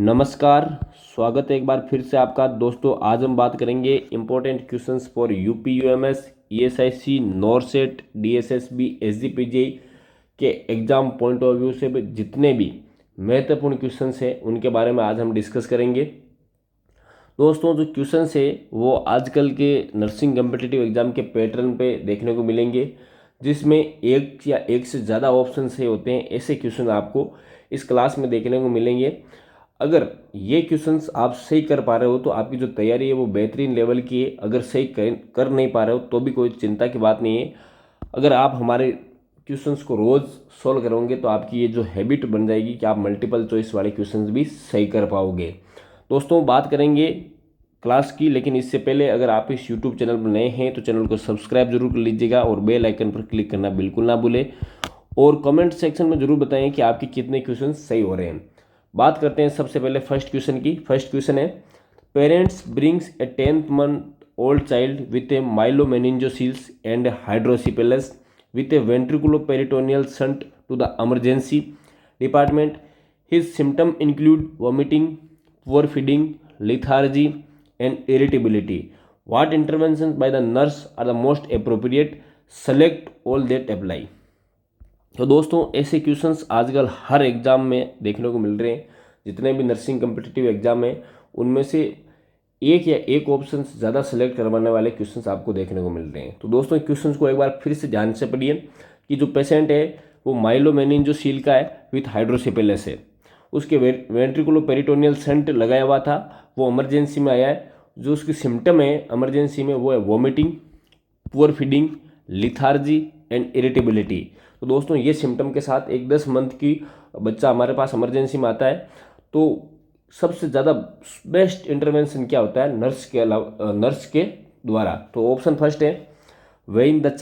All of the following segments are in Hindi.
नमस्कार। स्वागत है एक बार फिर से आपका। दोस्तों आज हम बात करेंगे important questions for UP UMS ESIC NORCET DSSB SGPGI के एग्जाम पॉइंट ऑफ व्यू से जितने भी महत्वपूर्ण क्वेश्चंस हैं उनके बारे में आज हम डिस्कस करेंगे। दोस्तों जो क्वेश्चंस है वो आजकल के नर्सिंग कम्पिटिटिव एग्जाम के पैटर्न पे देखने को मिलेंगे, जिसमें एक या एक से ज़्यादा ऑप्शन है होते हैं। ऐसे क्वेश्चन आपको इस क्लास में देखने को मिलेंगे। अगर ये क्वेश्चंस आप सही कर पा रहे हो तो आपकी जो तैयारी है वो बेहतरीन लेवल की है। अगर सही कर नहीं पा रहे हो तो भी कोई चिंता की बात नहीं है। अगर आप हमारे क्वेश्चंस को रोज़ सॉल्व करोगे तो आपकी ये जो हैबिट बन जाएगी कि आप मल्टीपल चॉइस वाले क्वेश्चंस भी सही कर पाओगे। दोस्तों बात करेंगे क्लास की, लेकिन इससे पहले अगर आप इस यूट्यूब चैनल पर नए हैं तो चैनल को सब्सक्राइब जरूर कर लीजिएगा और बेल आइकन पर क्लिक करना बिल्कुल ना भूलें। और कमेंट सेक्शन में जरूर बताएं कि आपके कितने क्वेश्चन सही हो रहे हैं। बात करते हैं सबसे पहले फर्स्ट क्वेश्चन की। फर्स्ट क्वेश्चन है, parents brings A 10th month old child with a myelomeningocele and hydrocephalus with a ventriculoperitoneal shunt to the emergency department. His symptoms include vomiting, poor feeding, lethargy, and irritability. What interventions by the nurse are the most appropriate? Select all that apply. तो दोस्तों ऐसे क्वेश्चंस आजकल हर एग्ज़ाम में देखने को मिल रहे हैं। जितने भी नर्सिंग कम्पिटिटिव एग्जाम हैं उनमें से एक या एक ऑप्शन ज़्यादा सेलेक्ट करवाने वाले क्वेश्चंस आपको देखने को मिल रहे हैं। तो दोस्तों क्वेश्चंस को एक बार फिर से ध्यान से पढ़िए कि जो पेशेंट है वो माइलोमेनिंजोसील का है विथ हाइड्रोसेफेलस है। उसके वेंट्रिकुलोपेरिटोनियल शंट लगाया हुआ था, वो इमरजेंसी में आया है। जो उसकी सिम्टम है इमरजेंसी में वो है vomiting, poor feeding, lethargy and irritability. तो दोस्तों ये सिम्टम के साथ एक 10 मंथ की बच्चा हमारे पास इमरजेंसी में आता है तो सबसे ज़्यादा बेस्ट इंटरवेंशन क्या होता है? नर्स के द्वारा। तो ऑप्शन फर्स्ट है वेइंग द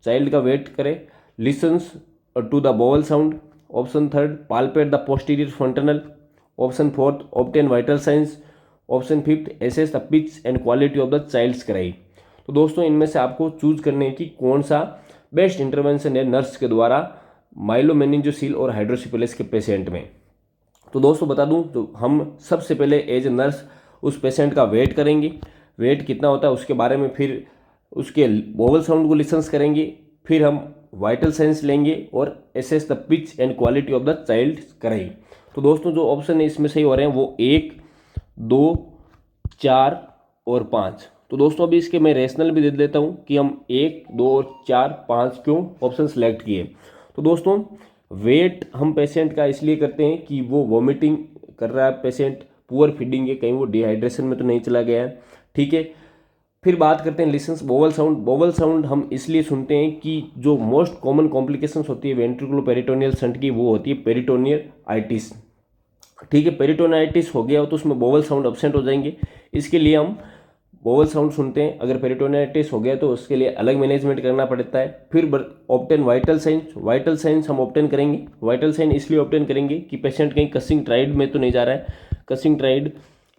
चाइल्ड का वेट करे, listens to the bowel sound. Option third palpate the posterior fontanel. Option fourth obtain vital signs. Option fifth assess the pitch and quality of the child's cry. तो दोस्तों इनमें से आपको चूज करने की कौन सा बेस्ट इंटरवेंशन है नर्स के द्वारा माइलोमेनिंजोसील और हाइड्रोसेफेलस के पेशेंट में। तो दोस्तों बता दूं तो हम सबसे पहले एज ए नर्स उस पेशेंट का वेट करेंगे, वेट कितना होता है उसके बारे में, फिर उसके वोवल साउंड को लिसन्स करेंगे, फिर हम वाइटल साइंस लेंगे और assess the pitch and quality of the child करेंगे। तो दोस्तों जो ऑप्शन है इसमें सही हो रहे हैं वो 1, 2, 4 और 5। तो दोस्तों अभी इसके मैं रेशनल भी दे देता हूँ कि हम 1, 2 और 4, 5 क्यों ऑप्शन सेलेक्ट किए। तो दोस्तों वेट हम पेशेंट का इसलिए करते हैं कि वो वॉमिटिंग कर रहा है पेशेंट, पुअर फीडिंग है, कहीं वो डिहाइड्रेशन में तो नहीं चला गया है, ठीक है। फिर बात करते हैं lessons bowel sound. Bowel sound हम इसलिए सुनते हैं कि जो मोस्ट कॉमन कॉम्प्लिकेशंस होती है वेंट्रिकुलोपेरिटोनियल शंट की वो होती है पेरिटोनियल आइटिस, ठीक है। पेरिटोनाइटिस हो गया हो तो उसमें बोवल साउंड एब्सेंट हो जाएंगे, इसके लिए हम बोवल साउंड सुनते हैं। अगर पेरिटोनाइटिस हो गया तो उसके लिए अलग मैनेजमेंट करना पड़ता है। फिर ऑब्टेन वाइटल साइंस हम ऑब्टेन करेंगे। वाइटल साइन इसलिए ऑब्टेन करेंगे कि पेशेंट कहीं कसिंग ट्राइड में तो नहीं जा रहा है, कसिंग ट्राइड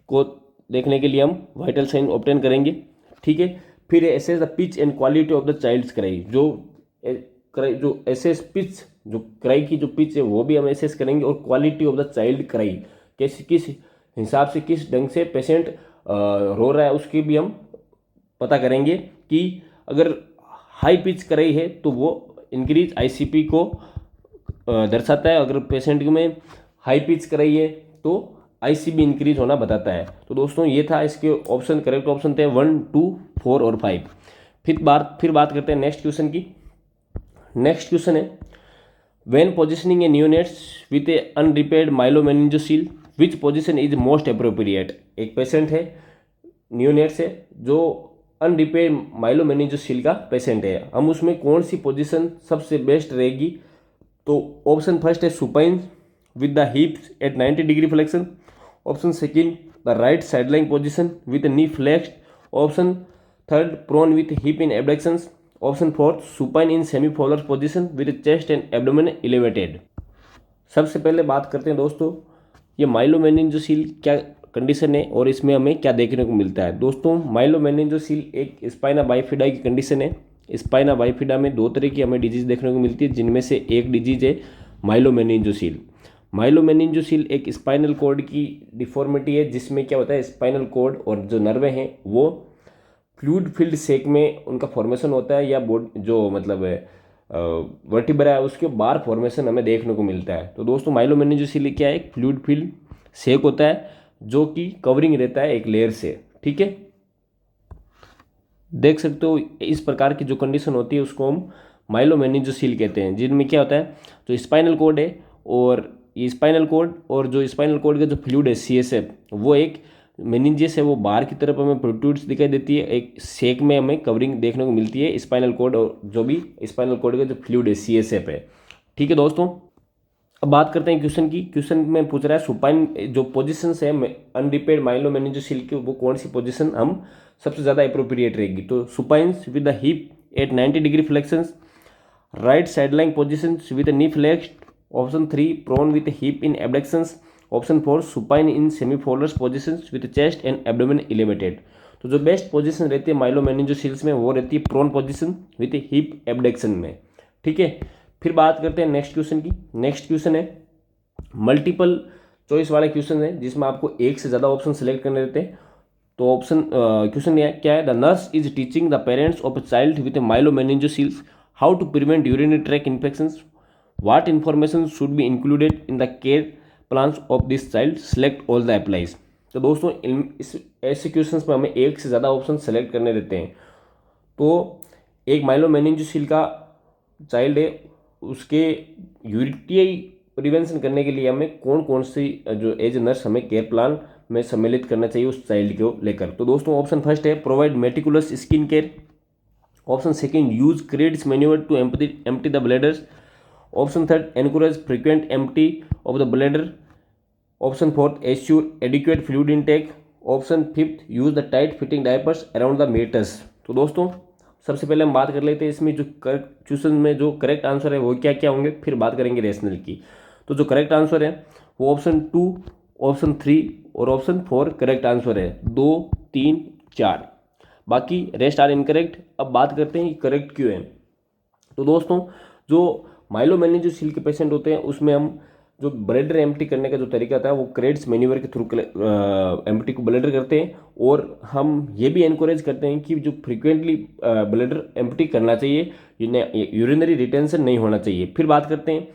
को देखने के लिए हम वाइटल साइन ऑब्टेन करेंगे, ठीक है। फिर assess the pitch and quality of the child's cry, जो एसेस पिच, जो क्राई की जो पिच है वो भी हम एसेस करेंगे, और quality of the child cry, किस हिसाब से किस ढंग से पेशेंट रो रहा है उसकी भी हम पता करेंगे। कि अगर हाई पिच कराई है तो वो इंक्रीज आईसीपी को दर्शाता है, अगर पेशेंट में हाई पिच कराई है तो आईसीपी इंक्रीज होना बताता है। तो दोस्तों ये था इसके ऑप्शन, करेक्ट ऑप्शन थे 1, 2, 4 और 5। फिर बात करते हैं नेक्स्ट क्वेश्चन की। नेक्स्ट क्वेश्चन है when positioning a neonates with a unrepaired myelomeningocele which position is most appropriate. एक पेशेंट है, नियोनेट्स है, जो अनरिपेयर्ड माइलोमेनिंजोसील का पेशेंट है, हम उसमें कौन सी पोजीशन सबसे बेस्ट रहेगी? तो ऑप्शन फर्स्ट है supine with the hips at 90 degree flexion. Option second the right sideline position with knee flexed. Option third prone with hip in abductions. Option fourth supine in semi Fowler position with chest and abdomen elevated. सबसे पहले बात करते हैं दोस्तों ये माइलोमेनिंजोसील क्या कंडीशन है और इसमें हमें क्या देखने को मिलता है। दोस्तों माइलोमेनिंजोसील एक स्पाइना बाइफिडा की कंडीशन है। स्पाइना बाइफिडा में 2 तरह की हमें डिजीज देखने को मिलती है, जिनमें से एक डिजीज है माइलोमेनिंजोसील। माइलोमेनिंजियोसील एक स्पाइनल कॉर्ड की डिफॉर्मिटी है, जिसमें क्या होता है, स्पाइनल कॉर्ड और जो नर्वे हैं वो फ्लूइड फील्ड शेक में उनका फॉर्मेशन होता है, या बॉडी जो मतलब वर्टिब्रा है उसके बार फॉर्मेशन हमें देखने को मिलता है। तो दोस्तों माइलोमेनिंजियोसील क्या है, एक फ्लूइड फील्ड शेक होता है जो कि कवरिंग रहता है एक लेयर से। ठीक है, देख सकते हो इस प्रकार की जो कंडीशन होती है उसको हम माइलोमेनिंजियोसील कहते हैं, जिनमें क्या होता है, जो स्पाइनल कॉर्ड है और ये स्पाइनल कॉर्ड और जो स्पाइनल कॉर्ड का जो फ्लूइड है सीएसएफ, वो एक मेनिंजेस है, वो बाहर की तरफ हमें प्रोट्रूड्स दिखाई देती है, एक शेक में हमें कवरिंग देखने को मिलती है स्पाइनल कॉर्ड और जो भी स्पाइनल कॉर्ड का जो फ्लूइड है सीएसएफ है। ठीक है दोस्तों, अब बात करते हैं क्वेश्चन की। क्वेश्चन में पूछ रहा है सुपाइन जो पोजीशंस है अनरिपेयर्ड माइलोमेनिंजियोसील की, वो कौन सी पोजीशन हम सबसे ज़्यादा अप्रोप्रिएट रहेगी। तो supines with the hip at 90 degree flexions, right sideline positions with knee flexed, option 3 prone with hip in abductions, option 4 supine in semi Fowler's positions with chest and abdomen elevated. तो जो बेस्ट पोजीशन रहती है माइलोमेनिंजियोसील्स में वो रहती है prone position with hip abduction में। ठीक है, फिर बात करते हैं नेक्स्ट क्वेश्चन की। नेक्स्ट क्वेश्चन है मल्टीपल चॉइस वाले क्वेश्चन है, जिसमें आपको एक से ज़्यादा ऑप्शन सेलेक्ट करने रहते हैं। तो ऑप्शन क्वेश्चन क्या है, the nurse is teaching the parents of a child with myelomeningoceles how to prevent urinary tract infections, what information should be included in the care plans of this child, select all the applies. तो दोस्तों इस ऐसे क्वेश्चंस में हमें एक से ज़्यादा ऑप्शन सेलेक्ट करने रहते हैं। तो एक माइलोमेनिंजियोसील का चाइल्ड है, उसके यूटीआई प्रिवेंशन करने के लिए हमें कौन कौन सी जो एज नर्स हमें केयर प्लान में सम्मिलित करना चाहिए उस चाइल्ड को लेकर। तो दोस्तों ऑप्शन फर्स्ट है provide meticulous skin care, option second use Crede's manoeuvre to empty the bladders, option third encourage frequent empty of the bladder, option fourth assure adequate fluid intake, option fifth use the tight fitting diapers around the meatus. तो दोस्तों सबसे पहले हम बात कर लेते हैं इसमें जो क्वेश्चन में जो करेक्ट आंसर है वो क्या क्या होंगे, फिर बात करेंगे रेशनल की। तो जो करेक्ट आंसर है वो ऑप्शन 2, ऑप्शन 3 और ऑप्शन 4 करेक्ट आंसर है, 2, 3, 4, बाकी रेस्ट आर इनकरेक्ट। अब बात करते हैं करेक्ट क्यों है। तो दोस्तों जो माइलोमेनिंजियोसील के पेशेंट होते हैं उसमें हम जो ब्लैडर एम्प्टी करने का जो तरीका था वो क्रेड्स मैन्यूवर के थ्रू एम्प्टी को ब्लैडर करते हैं, और हम ये भी एनकरेज करते हैं कि जो फ्रीक्वेंटली ब्लैडर एम्प्टी करना चाहिए, यूरिनरी रिटेंशन नहीं होना चाहिए। फिर बात करते हैं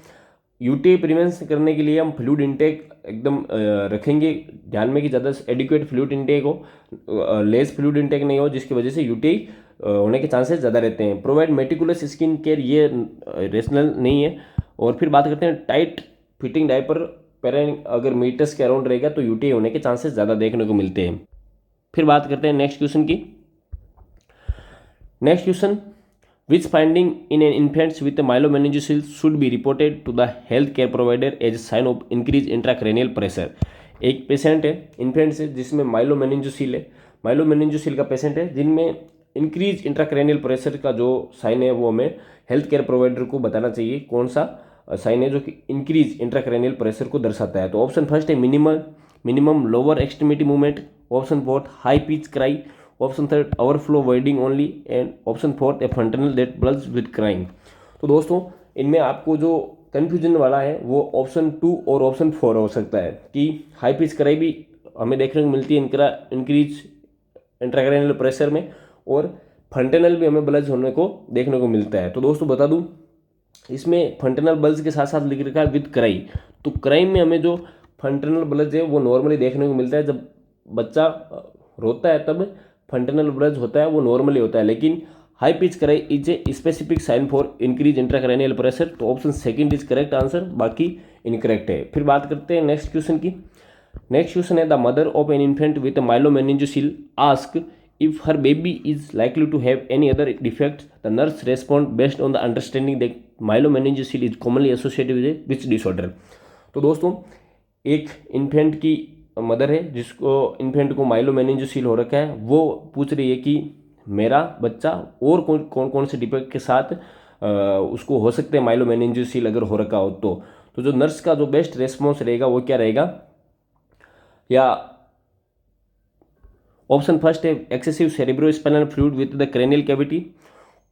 यूटीआई प्रिवेंशन करने के लिए हम फ्लूइड इनटेक एकदम रखेंगे ध्यान में कि ज़्यादा एडिक्वेट फ्लूइड इनटेक हो, लेस फ्लूइड इनटेक नहीं हो, जिसकी वजह से यूटीआई होने के चांसेस ज़्यादा रहते हैं। प्रोवाइड मेटिकुलस स्किन केयर, ये रेशनल नहीं है। और फिर बात करते हैं टाइट फिटिंग डायपर पेरेंट अगर मीटर्स के अराउंड रहेगा तो यूटीआई होने के चांसेस ज़्यादा देखने को मिलते हैं। फिर बात करते हैं नेक्स्ट क्वेश्चन की। Next question, which finding in an infants with a myelomeningocele should be reported to the health care provider as a sign of increased intracranial pressure। एक पेशेंट है इन्फेंट्स है जिसमें माइलोमेनिंजियोसील है, माइलोमेनिंजियोसील का पेशेंट है जिनमें इंक्रीज इंट्राक्रेनियल प्रेशर का जो साइन है वो हमें हेल्थ केयर प्रोवाइडर को बताना चाहिए कौन सा साइन है जो कि इंक्रीज इंट्राक्रेनियल प्रेशर को दर्शाता है। तो ऑप्शन फर्स्ट है minimum lower extremity movement, option fourth high pitch cry, option third overflow voiding only, and option fourth a fontanel that bulges with crying. तो दोस्तों इनमें आपको जो कन्फ्यूजन वाला है वो ऑप्शन 2 और ऑप्शन 4 हो सकता है कि हाई पिच क्राई भी हमें देखने को मिलती है इंक्रीज इंट्राक्रेनियल प्रेशर में, और फंटनल भी हमें ब्लड्स होने को देखने को मिलता है। तो दोस्तों बता दूं इसमें फंटनल ब्लड्स के साथ साथ लिख रखा है विद क्राई। तो क्राई में हमें जो फंटनल ब्लड्स है वो नॉर्मली देखने को मिलता है, जब बच्चा रोता है तब फंटनल ब्लड्स होता है वो नॉर्मली होता है, लेकिन high pitch cry is a specific sign for increase intracranial pressure. तो option second is correct answer, बाकी इनकरेक्ट है। फिर बात करते हैं नेक्स्ट क्वेश्चन की। नेक्स्ट क्वेश्चन है the mother of an infant with myelomeningocele asks if her baby is likely to have any other defects, the nurse respond based on the understanding that myelomeningocele is commonly associated with which disorder। तो दोस्तों एक इन्फेंट की मदर है जिसको इन्फेंट को माइलोमेनिंजियोसील हो रखा है, वो पूछ रही है कि मेरा बच्चा और कौन कौन से डिफेक्ट के साथ उसको हो सकते हैं माइलोमेनिंजियोसील अगर हो रखा हो। तो जो नर्स का जो बेस्ट रेस्पॉन्स रहेगा वो क्या रहेगा, या ऑप्शन फर्स्ट है excessive cerebrospinal fluid with the cranial cavity,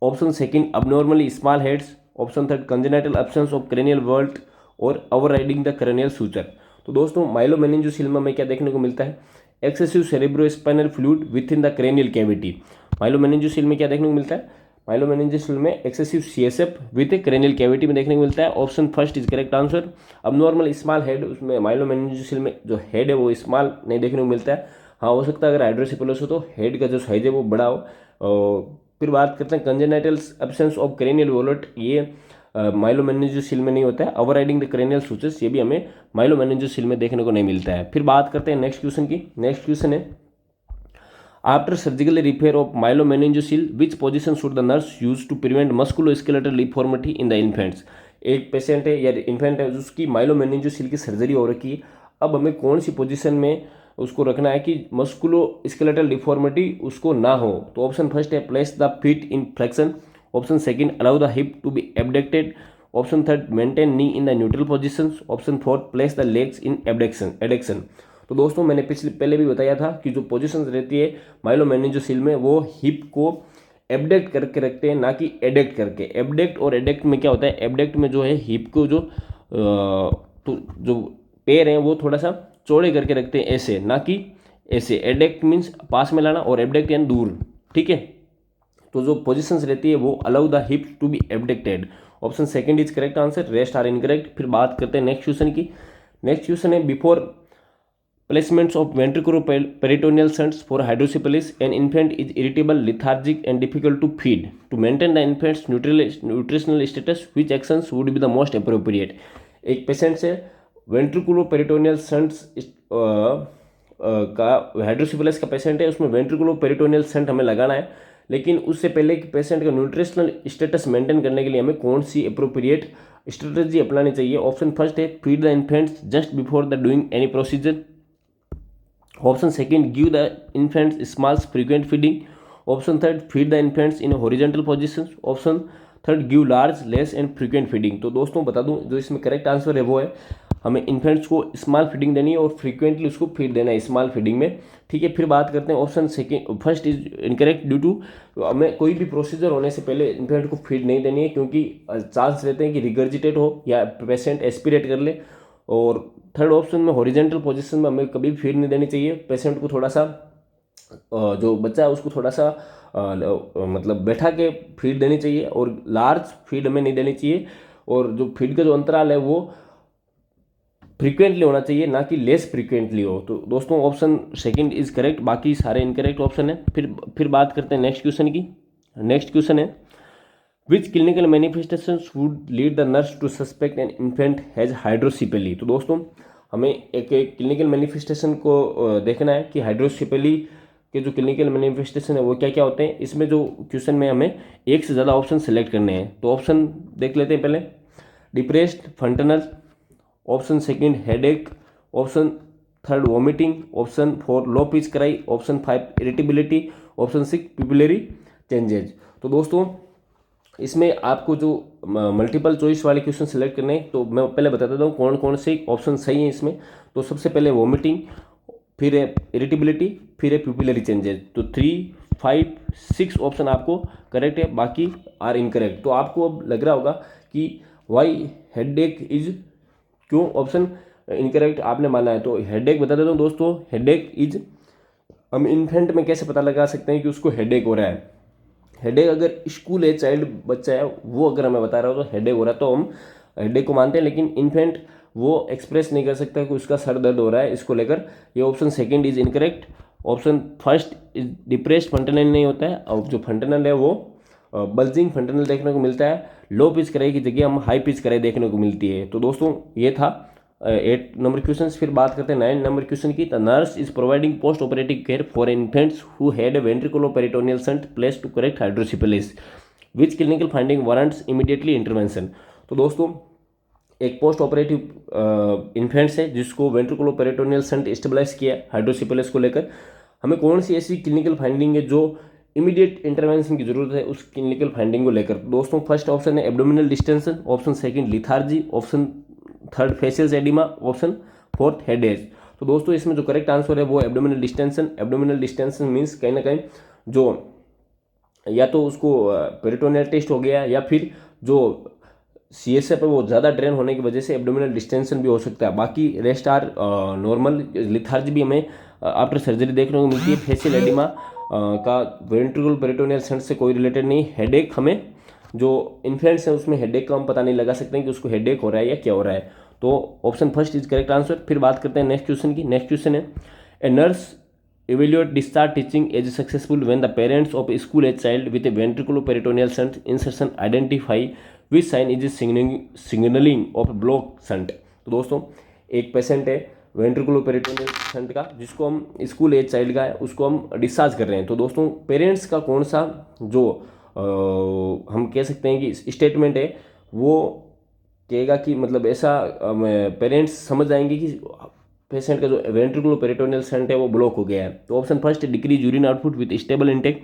option second abnormally small heads, option third congenital absence of cranial vault, और ओवरराइडिंग द क्रेनियल सूचर। तो दोस्तों माइलोमेनिंजियोसील में क्या देखने को मिलता है, excessive cerebrospinal fluid within the cranial cavity. Myelomeningocele में क्या देखने को मिलता है, माइलोमेनिंजियोसील में excessive CSF with cranial cavity में देखने को मिलता है। Option first is correct answer. अब नॉर्मल स्मॉल हेड, उसमें माइलोमेनिंजियोसील में जो हेड है वो स्मॉल नहीं देखने को मिलता है। हाँ हो सकता है अगर हाइड्रोसिफिलिस हो तो हेड का जो साइज है वो बड़ा हो। फिर बात करते हैं congenital absence of cranial wallet, ये माइलोमेनिंजियोसील में नहीं होता है। ओवरराइडिंग द क्रेनियल सूचर्स, ये भी हमें माइलोमेनिंजियोसील में देखने को नहीं मिलता है। फिर बात करते हैं नेक्स्ट क्वेश्चन की। नेक्स्ट क्वेश्चन है, after surgical repair of myelomeningocele which position should the nurse use to prevent musculoskeletal deformity in the infants. एक पेशेंट है या इन्फेंट है उसकी माइलोमेनिंजियोसील की सर्जरी हो रखी है, अब हमें कौन सी पोजीशन में उसको रखना है कि मस्कुलोस्केलेटल डिफॉर्मिटी उसको ना हो। तो ऑप्शन फर्स्ट है place the feet in flexion, option second allow the hip to be abducted, option third maintain knee in the neutral positions, option fourth place the legs in adduction. तो दोस्तों मैंने पहले भी बताया था कि जो पोजीशंस रहती है माइलोमेनिंजियोसील में वो हिप को एबडक्ट करके रखते हैं, ना कि एडक्ट करके। एबडक्ट और एडक्ट में क्या होता है, एबडक्ट में जो है हिप को जो पैर हैं वो थोड़ा सा चौड़े करके रखते हैं ऐसे, ना कि ऐसे। एडक्ट मीन्स पास में लाना और एबडक्ट यानी दूर, ठीक है। तो जो पोजीशंस रहती है वो allow the hip to be abducted. Option second is correct answer, rest are incorrect. फिर बात करते हैं नेक्स्ट क्वेश्चन की। नेक्स्ट क्वेश्चन है, before placements of ventriculoperitoneal shunts for hydrocephalus an infant is irritable, lethargic and difficult to feed, to maintain the infant's nutritional status which actions would be the most appropriate. एक पेशेंट से वेंट्रिकुलोपेरिटोनियल शंट्स का हाइड्रोसिफिलिस का पेशेंट है, उसमें वेंट्रिकुलोपेरिटोनियल शंट हमें लगाना है, लेकिन उससे पहले कि पेशेंट का न्यूट्रिशनल स्टेटस मेंटेन करने के लिए हमें कौन सी अप्रोप्रिएट स्ट्रेटजी अपनानी चाहिए। ऑप्शन फर्स्ट है feed the infants just before the doing any procedure, option second give the infants smalls frequent feeding, option third feed the infants in horizontal position, option third give large less and frequent feeding. तो दोस्तों बता दूं जो इसमें करेक्ट आंसर है वो है हमें इन्फेंट्स को स्मॉल फीडिंग देनी है और फ्रीक्वेंटली उसको फीड देना है स्मॉल फीडिंग में, ठीक है। फिर बात करते हैं option second first is incorrect due to हमें कोई भी प्रोसीजर होने से पहले इन्फेंट को फीड नहीं देनी है, क्योंकि चांस रहते हैं कि रिगर्जिटेट हो या पेशेंट एस्पिरेट कर ले। और थर्ड ऑप्शन में हॉरिजॉन्टल पोजीशन में हमें कभी फीड नहीं देनी चाहिए, पेशेंट को थोड़ा सा जो बच्चा है उसको थोड़ा सा मतलब बैठा के फीड देनी चाहिए और लार्ज फीड हमें नहीं देनी चाहिए। और जो फीड का जो अंतराल है वो फ्रीक्वेंटली होना चाहिए, ना कि लेस फ्रीक्वेंटली हो। तो दोस्तों ऑप्शन सेकंड इज करेक्ट, बाकी सारे इनकरेक्ट ऑप्शन है। फिर बात करते हैं नेक्स्ट क्वेश्चन की। नेक्स्ट क्वेश्चन है, which clinical manifestations would lead the nurse to suspect an infant has hydrocephaly. तो दोस्तों हमें एक क्लिनिकल मैनिफेस्टेशन को देखना है कि हाइड्रोसिपेली के जो क्लिनिकल मैनिफेस्टेशन है वो क्या क्या होते हैं। इसमें जो क्वेश्चन में हमें एक से ज़्यादा ऑप्शन सेलेक्ट करने हैं, तो ऑप्शन देख लेते हैं पहले। Depressed fontanel, option second headache, option third vomiting, option four low pitch cry, option five irritability, option six pupillary changes. तो दोस्तों इसमें आपको जो मल्टीपल चॉइस वाले क्वेश्चन सेलेक्ट करने हैं, तो मैं पहले बता देता हूँ कौन कौन से ऑप्शन सही हैं इसमें। तो सबसे पहले वॉमिटिंग, फिर है इरिटेबिलिटी, फिर है पिपुलरी चेंजेज। तो 3, 5, 6 ऑप्शन आपको करेक्ट है, बाकी आर इनकरेक्ट। तो आपको अब लग रहा होगा कि वाई हेडेक इज, क्यों ऑप्शन इनकरेक्ट आपने माना है। तो हेडेक बता देता हूँ दोस्तों, हेडेक इज हम इन्फेंट में कैसे पता लगा सकते हैं कि उसको हेडेक हो रहा है। हेडेक अगर स्कूल है, चाइल्ड बच्चा है, वो अगर हमें बता रहा हो तो हेडेक हो रहा है तो हम हेडेक को मानते हैं, लेकिन इन्फेंट वो एक्सप्रेस नहीं कर सकता कि उसका सर दर्द हो रहा है इसको लेकर। ये option second is incorrect. Option first is depressed fontanel नहीं होता है, और जो फंटनल है वो बल्जिंग फंटनल देखने को मिलता है। लो पिच कराई की जगह हम हाई पिच कराई देखने को मिलती है। तो दोस्तों ये था 8 नंबर क्वेश्चन। फिर बात करते हैं 9 नंबर क्वेश्चन की। The nurse is providing postoperative care for infants who had a ventriculoperitoneal shunt place to correct hydrocephalus, which clinical finding warrants immediately intervention. तो दोस्तों एक पोस्ट ऑपरेटिव इन्फेंट्स है जिसको वेंट्रिकुलोपेरिटोनियल शंट स्टेबलाइज किया हाइड्रोसिफिलिस को लेकर, हमें कौन सी ऐसी क्लिनिकल फाइंडिंग है जो इमीडिएट इंटरवेंशन की जरूरत है उस क्लिनिकल फाइंडिंग को लेकर। दोस्तों फर्स्ट ऑप्शन है abdominal distension, option second lethargy, option third facial edema, option fourth headache. तो दोस्तों इसमें जो करेक्ट आंसर है वो abdominal distension. Abdominal distension means कहीं ना कहीं जो या तो उसको पेरिटोनियल टेस्ट हो गया या फिर जो CSF पे वो ज़्यादा ड्रेन होने की वजह से एब्डोमिनल डिस्टेंशन भी हो सकता है। बाकी रेस्ट आर नॉर्मल। लिथार्जी भी हमें आफ्टर सर्जरी देखने को मिलती है। फेशियल एडिमा का वेंट्रिकुलर पेरिटोनियल शंट से कोई रिलेटेड नहीं। हेडेक हमें जो इन्फ्लुएंस है उसमें हेडेक का हम पता नहीं लगा सकते हैं कि उसको हेडेक हो रहा है या क्या हो रहा है। तो option first is correct answer. फिर बात करते हैं नेक्स्ट क्वेश्चन की। नेक्स्ट क्वेश्चन है, a nurse evaluate discharge teaching as successful when the parents of a school age child with a ventriculoperitoneal shunt insertion identify which sign is signaling of block shunt। तो दोस्तों एक पेशेंट है वेंट्रिकुलोपेरिटोनियल शंट का, जिसको हम स्कूल एज चाइल्ड का है, उसको हम डिस्चार्ज कर रहे हैं। तो दोस्तों पेरेंट्स का कौन सा जो हम कह सकते हैं कि स्टेटमेंट है वो कहेगा कि मतलब ऐसा पेरेंट्स समझ जाएंगे कि पेशेंट का जो वेंट्रिकुलर पेरिटोनियल शंट है वो ब्लॉक हो गया है। तो option first decrease urine output with stable intake.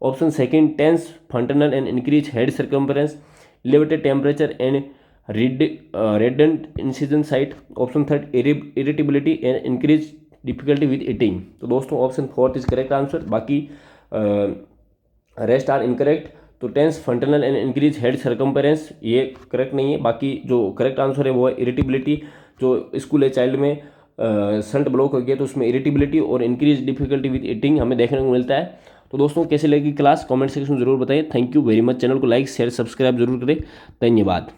Option second tense fontanel and increase head circumference, elevated temperature and reddened incision site. Option third irritability and increase difficulty with eating. तो दोस्तों option fourth is correct answer. बाकी रेस्ट आर इनकरेक्ट। तो tense fontanel and increase head circumference ये करेक्ट नहीं है। बाकी जो करेक्ट आंसर है वो है इरिटेबिलिटी। जो स्कूल है चाइल्ड में शंट ब्लॉक हो गया तो उसमें इरिटेबिलिटी और इंक्रीज डिफिकल्टी विद ईटिंग हमें देखने को मिलता है। तो दोस्तों कैसे लगी क्लास कमेंट सेक्शन में जरूर बताइए। Thank you very much. Channel को लाइक शेयर सब्सक्राइब जरूर करें। धन्यवाद।